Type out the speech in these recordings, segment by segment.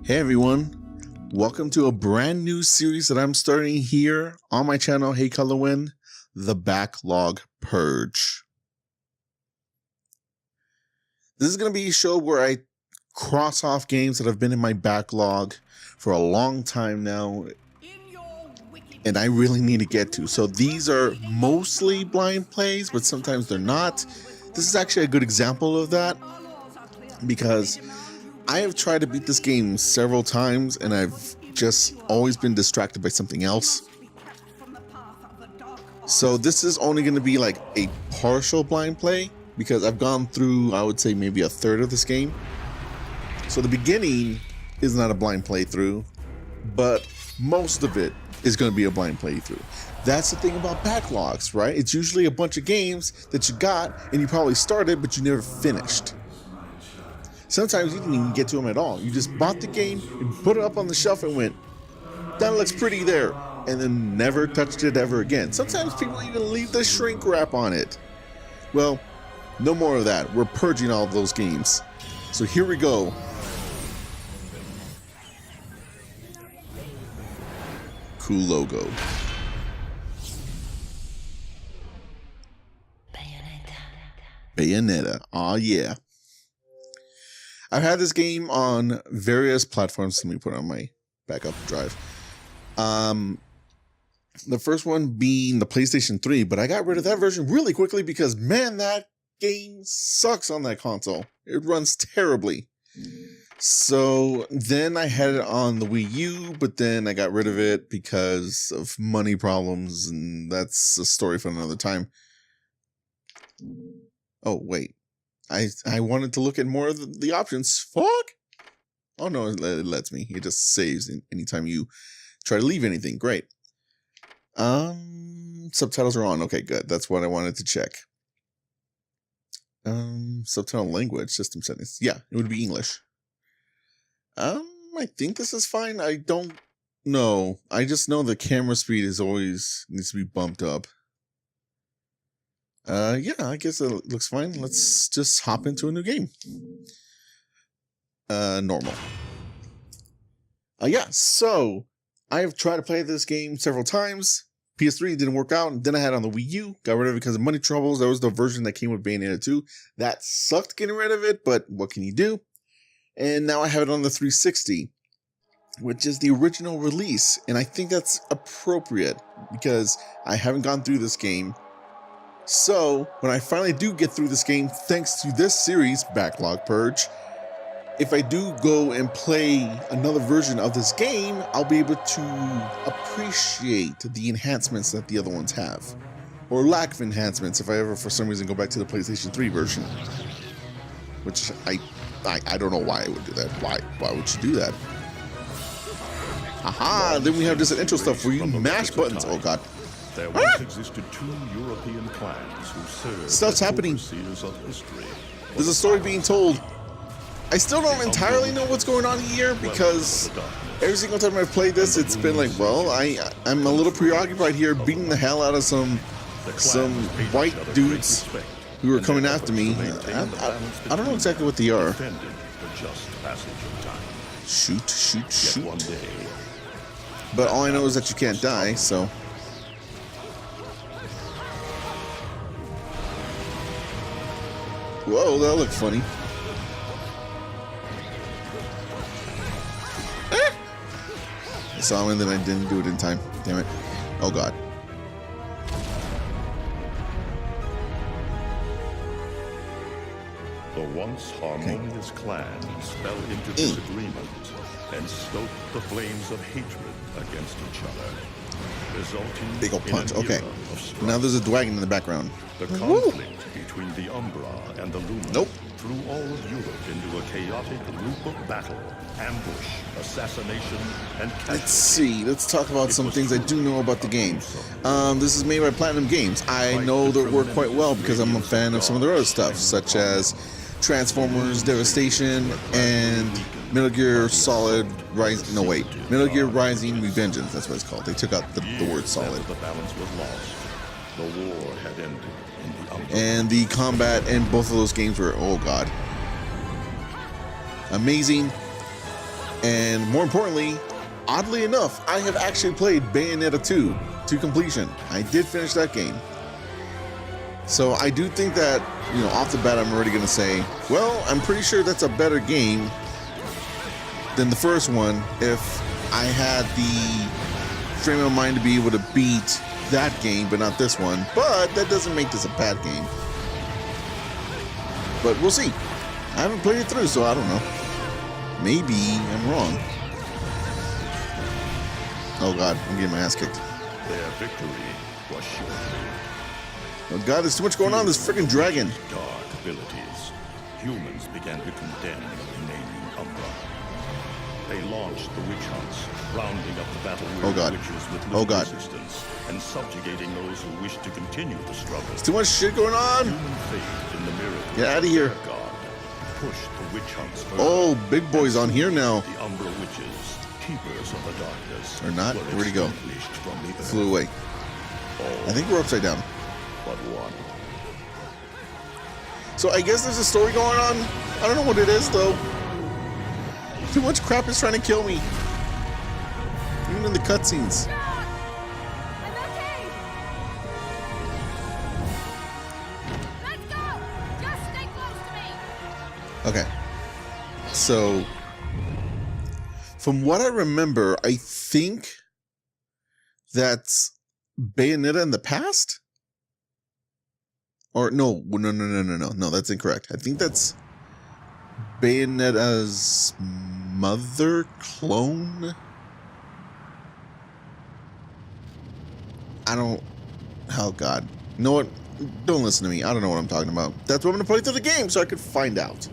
Hey everyone, welcome to a brand new series that I'm starting here on my channel, Hey Colorwind, the Backlog Purge. This is going to be a show where I cross off games that have been in my backlog for a long time now, and I really need to get to. So these are mostly blind plays, but sometimes they're not. This is actually a good example of that, because I have tried to beat this game several times and I've just always been distracted by something else. So this is only going to be like a partial blind play, because I've gone through, I would say, maybe a third of this game. So the beginning is not a blind playthrough, but most of it is going to be a blind playthrough. That's the thing about backlogs, right? It's usually a bunch of games that you got and you probably started, but you never finished. Sometimes you didn't even get to them at all. You just bought the game and put it up on the shelf and went, that looks pretty there, and then never touched it ever again. Sometimes people even leave the shrink wrap on it. Well, no more of that. We're purging all of those games. So here we go. Cool logo. Bayonetta. Aw, yeah. I've had this game on various platforms. Let me put it on my backup drive. The first one being the PlayStation 3, but I got rid of that version really quickly because, man, that game sucks on that console. It runs terribly. So then I had it on the Wii U, but then I got rid of it because of money problems, and that's a story for another time. Oh, wait. I wanted to look at more of the options. Fuck! Oh, no, it lets me. It just saves anytime you try to leave anything. Great. Subtitles are on. Okay, good. That's what I wanted to check. Subtitle language, system settings. Yeah, it would be English. I think this is fine. I don't know. I just know the camera speed is always needs to be bumped up. Yeah, I guess it looks fine. Let's just hop into a new game. Normal. Yeah, so I've tried to play this game several times. PS3 didn't work out, and then I had it on the Wii U. Got rid of it because of money troubles. That was the version that came with Bayonetta 2. That sucked getting rid of it, but what can you do? And now I have it on the 360, which is the original release. And I think that's appropriate because I haven't gone through this game. So when I finally do get through this game, thanks to this series, Backlog Purge, if I do go and play another version of this game, I'll be able to appreciate the enhancements that the other ones have. Or lack of enhancements if I ever for some reason go back to the PlayStation 3 version. Which I don't know why I would do that. Why would you do that? Aha! Then we have this intro stuff where you mash buttons. Oh god. There once existed two European clans who served Stuff's happening. of history. There's a story being told. I still don't entirely know what's going on here because every single time I've played this, it's been like, well, I'm a little preoccupied here beating the hell out of some white dudes who are coming after me. I don't know exactly what they are. Shoot. But all I know is that you can't die, so. Whoa, that looked funny. I saw him and then I didn't do it in time. Damn it. Oh god. The once harmonious clans fell into disagreement and stoked the flames of hatred against each other, resulting big ol' punch. in an Okay. era of strife. Now there's a dragon in the background. The conflict between the Umbra and the Lumen threw all of Europe into a chaotic loop of battle, ambush, assassination, and Let's see. Let's talk about some things I do know about the game. This is made by Platinum Games. I know their work quite well because I'm a fan of some of their other stuff, such as Transformers, Devastation, and Metal Gear Solid Rising. No, wait. Metal Gear Rising Revengeance. That's what it's called. They took out the word solid. The balance was lost. The war had ended in the Umbra. And the combat in both of those games were, oh god, amazing. And more importantly, oddly enough, I have actually played Bayonetta 2 to completion. I did finish that game. So I do think that, you know, off the bat, I'm already going to say, well, I'm pretty sure that's a better game than the first one if I had the frame of mind to be able to beat that game, but not this one. But that doesn't make this a bad game. But we'll see. I haven't played it through, so I don't know. Maybe I'm wrong. Oh god, I'm getting my ass kicked. Their victory was short. Oh god, there's too much going on. This freaking dragon. Dark abilities. Humans began to condemn the remaining Umbra. They launched the witch hunts, rounding up the battle-weary witches with little resistance, and subjugating those who wished to continue the struggle. There's too much shit going on. Human faith in the miracle. Get out of here. God pushed the witch hunts further. Oh, big boy's on here now. The Umbra witches, keepers of the darkness, or not? Where'd he go? Flew away. I think we're upside down. But one. So I guess there's a story going on. I don't know what it is though. Too much crap is trying to kill me. Even in the cutscenes. I'm okay. Let's go. Just stay close to me. Okay. So from what I remember, I think that's Bayonetta in the past? Or no, that's incorrect. I think that's Bayonetta's mother clone. Oh god. You know what? Don't listen to me. I don't know what I'm talking about. That's what I'm gonna play through the game so I could find out.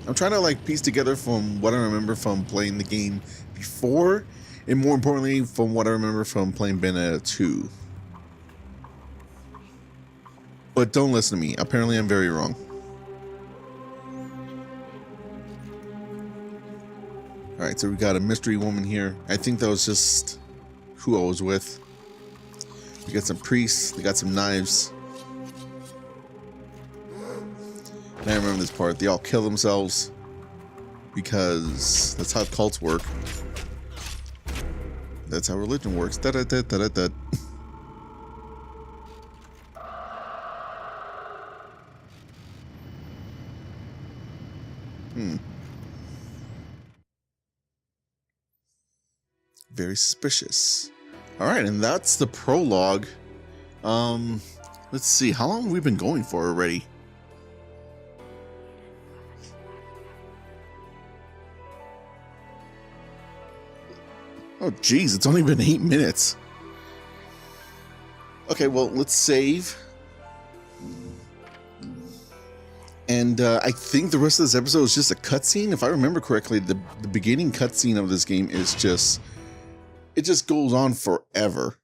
I'm trying to like piece together from what I remember from playing the game before, and more importantly, from what I remember from playing Bayonetta 2. But don't listen to me. Apparently I'm very wrong. Alright, so we got a mystery woman here. I think that was just who I was with. We got some priests. They got some knives. And I remember this part. They all kill themselves because that's how cults work. That's how religion works. Da-da-da-da-da-da. Very suspicious. Alright, and that's the prologue. Let's see, how long have we been going for already? Oh geez, it's only been 8 minutes. Okay, well, let's save. And I think the rest of this episode is just a cutscene. If I remember correctly, the beginning cutscene of this game is just... it just goes on forever.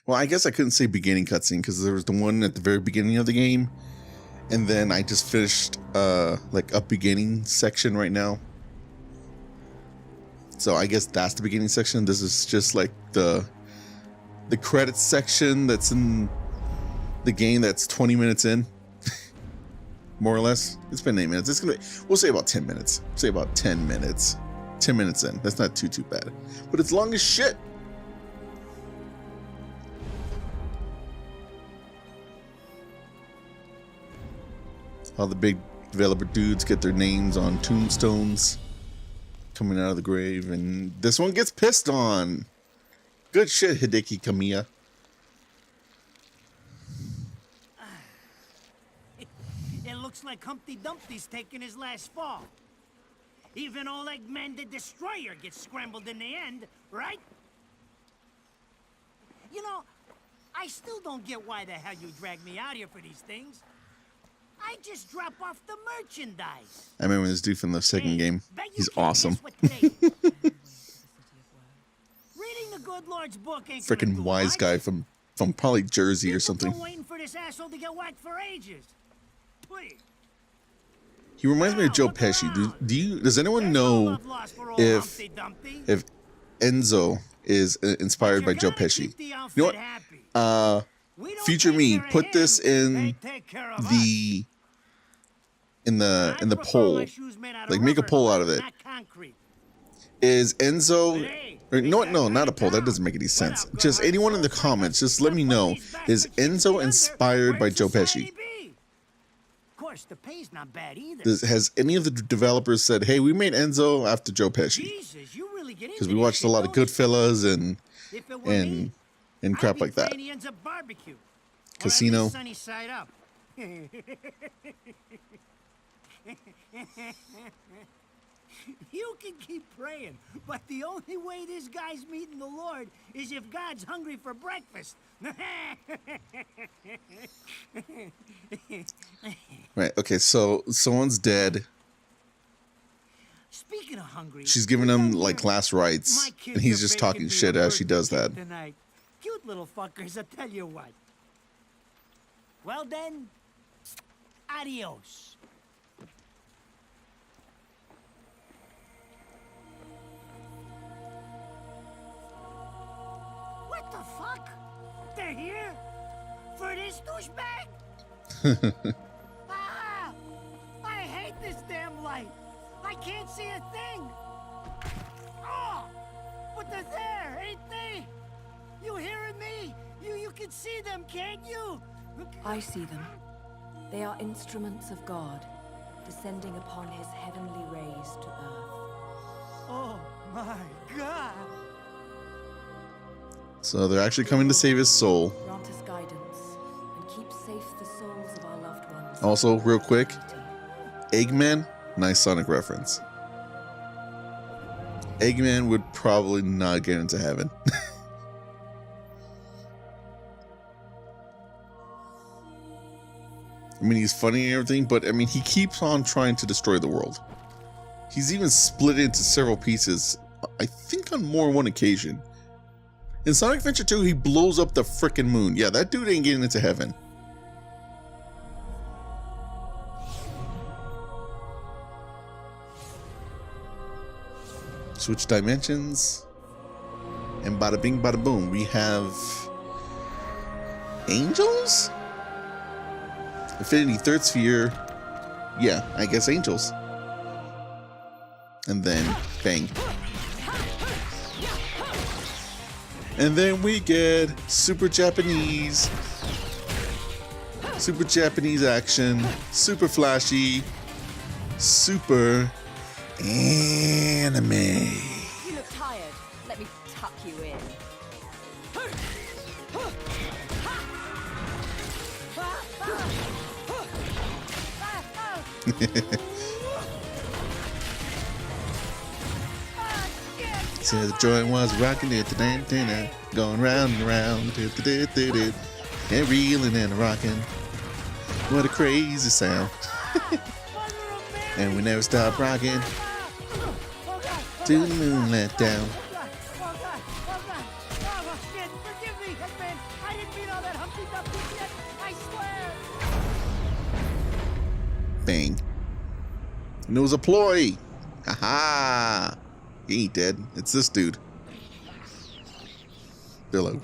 Well, I guess I couldn't say beginning cutscene because there was the one at the very beginning of the game. And then I just finished like a beginning section right now. So I guess that's the beginning section. This is just like the credits section that's in the game that's 20 minutes in. More or less. It's been 8 minutes. It's gonna be, we'll say about 10 minutes. Say about 10 minutes. 10 minutes in. That's not too bad. But it's long as shit. All the big developer dudes get their names on tombstones coming out of the grave, and this one gets pissed on. Good shit, Hideki Kamiya. It looks like Humpty Dumpty's taking his last fall. Even old Eggman the Destroyer gets scrambled in the end, right? You know, I still don't get why the hell you dragged me out here for these things. I just drop off the merchandise. I remember this dude from the second game. He's awesome. Reading the good Lord's book ain't Freaking wise guy from probably Jersey or something. Been waiting for this asshole to get whacked for ages. Please. He reminds me of Joe Pesci. Does anyone know if Enzo is inspired by Joe Pesci? You know what? We don't future take me, care of put him, this in they take care of us. the I prefer poll. my shoes made out of Like, make a rubber, poll out of it. not concrete. Is Enzo? Hey, Or, we no, got not a great poll. That job. doesn't make any What sense. up, Just good anyone in the hearts? comments, just let me know. Is Enzo inspired by Joe Pesci? Of course, the pay's not bad either. Has any of the developers said, "Hey, we made Enzo after Joe Pesci"? Jesus, you really get into Because we this watched a shit, lot of don't you? Goodfellas and If it were me, crap I'd be like that. playing the ends of barbecue. Casino. Or at least sunny side up. You can keep praying, but the only way this guy's meeting the Lord is if God's hungry for breakfast. Right. Okay. So someone's dead. Speaking of hungry, She's giving him like last rites, my kids and he's are just baking talking me shit a as she does birthday that. cake tonight. Cute little fuckers, I tell you what. Well then, adios. What the fuck? They're here? For this douchebag? Ah! I hate this damn light. I can't see a thing. Oh! But they're there, ain't they? You hearing me? You can see them, can't you? I see them. They are instruments of God, descending upon his heavenly rays to earth. Oh my God! So they're actually coming to save his soul. Grant us guidance and keep safe the souls of our loved ones. Also, real quick, Eggman, nice Sonic reference. Eggman would probably not get into heaven. I mean, he's funny and everything, but I mean, he keeps on trying to destroy the world. He's even split into several pieces, I think on more than one occasion. In Sonic Adventure 2, he blows up the frickin' moon. Yeah, that dude ain't getting into heaven. Switch dimensions. And bada bing, bada boom. We have angels? Infinity Third Sphere. Yeah, I guess angels. And then bang. And then we get super Japanese action, super flashy, super anime. You look tired. Let me tuck you in. So the joint was rocking it, going round and round, and reeling and rocking. What a crazy sound. And we never stop rocking till the moon let down. Shit, forgive me, Hitman. I didn't mean all that Humpty Dumpty shit. I swear. Bang. And it was a ploy. Haha. He ain't dead. It's this dude. They're like,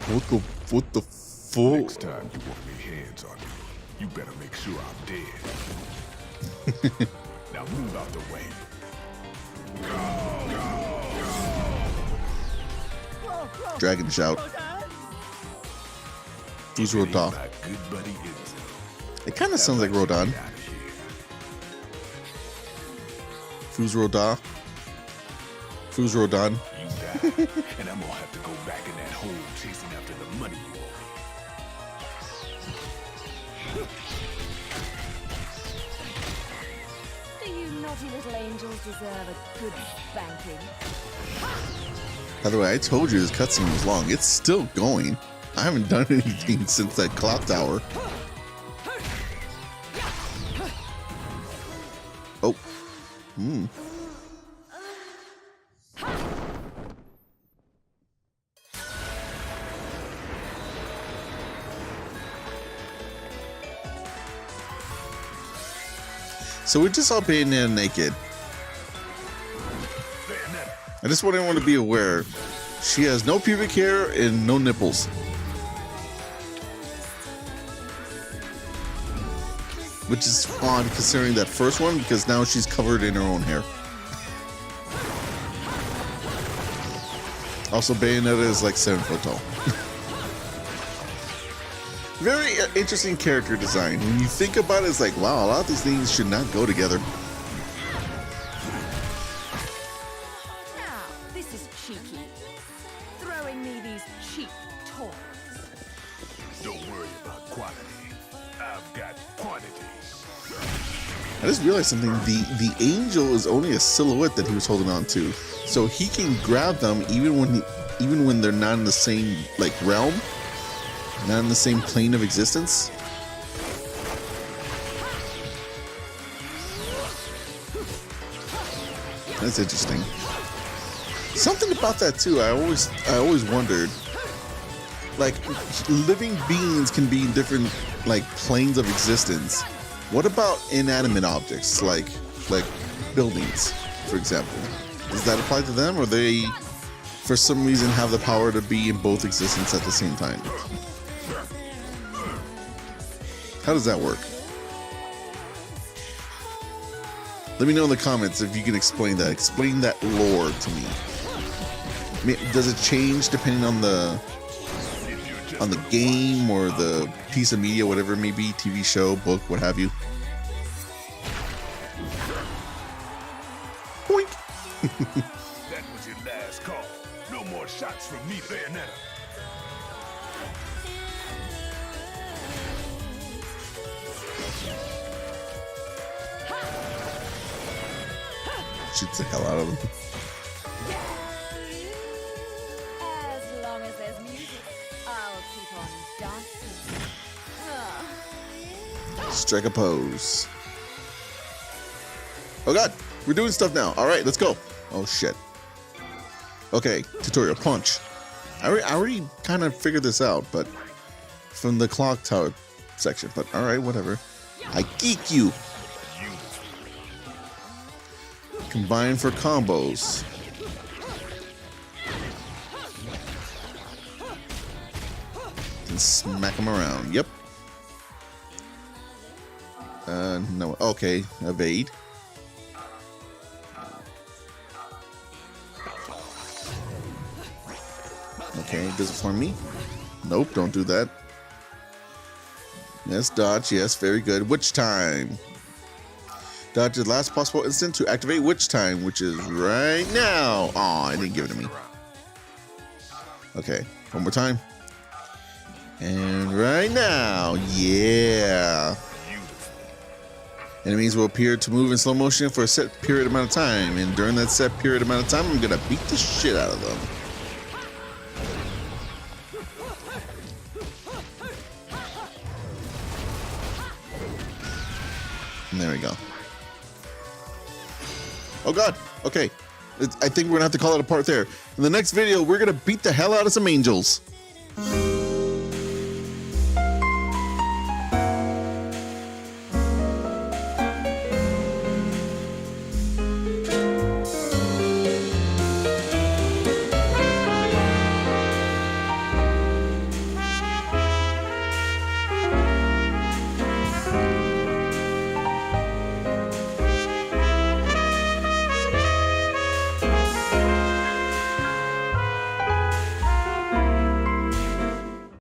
what the fuck? Next time you want me hands on you, you better make sure I'm dead. Now move out the way. Dragon shout. Who's Rodan? My good buddy Enzo. It kind of sounds like Rodan. Out of here. Who's Rodan? Who's Rodan? You die, and I'm gonna have to go back in that hole chasing after the money you owe me. Do you naughty little angels deserve a good spanking? By the way, I told you this cutscene was long. It's still going. I haven't done anything since that clock tower. Oh. Hmm. So we're just all Bayonetta naked. I just want everyone to be aware. She has no pubic hair and no nipples. which is odd considering that first one because now she's covered in her own hair. Also, Bayonetta is like 7 foot tall. Very interesting character design. When you think about it, it's like, wow, a lot of these things should not go together. Now, this is cheeky. Throwing me these cheap toys. Don't worry about quality. I've got quantity. I just realized something. The angel is only a silhouette that he was holding on to, so he can grab them even when they're not in the same like realm, not in the same plane of existence. That's interesting. Something about that too. I always wondered. Like, living beings can be in different like planes of existence. What about inanimate objects like buildings, for example? Does that apply to them, or they, for some reason, have the power to be in both existence at the same time? How does that work? Let me know in the comments if you can explain that. Explain that lore to me. I mean, does it change depending on the game or the piece of media, whatever it may be, TV show, book, what have you? Boink! That was your last call. No more shots from me, Bayonetta. Shoots the hell out of them. As long as there's music, I'll keep on dancing. Strike a pose. Oh god, we're doing stuff now. All right, let's go. Oh shit. Okay, tutorial punch. I already kind of figured this out, but from the clock tower section. But all right, whatever. I geek you. Combine for combos. And smack them around. Yep. No. Okay. Evade. Okay. Does it for me? Nope. Don't do that. Yes. Dodge. Yes. Very good. Witch time. Dodge the last possible instant to activate Witch time, which is right now. Aw, I didn't give it to me. Okay. One more time. And right now. Yeah. Enemies will appear to move in slow motion for a set period amount of time, and during that set period amount of time, I'm gonna beat the shit out of them. And there we go. Oh god, okay. I think we're gonna have to call it a part there. In the next video, we're gonna beat the hell out of some angels.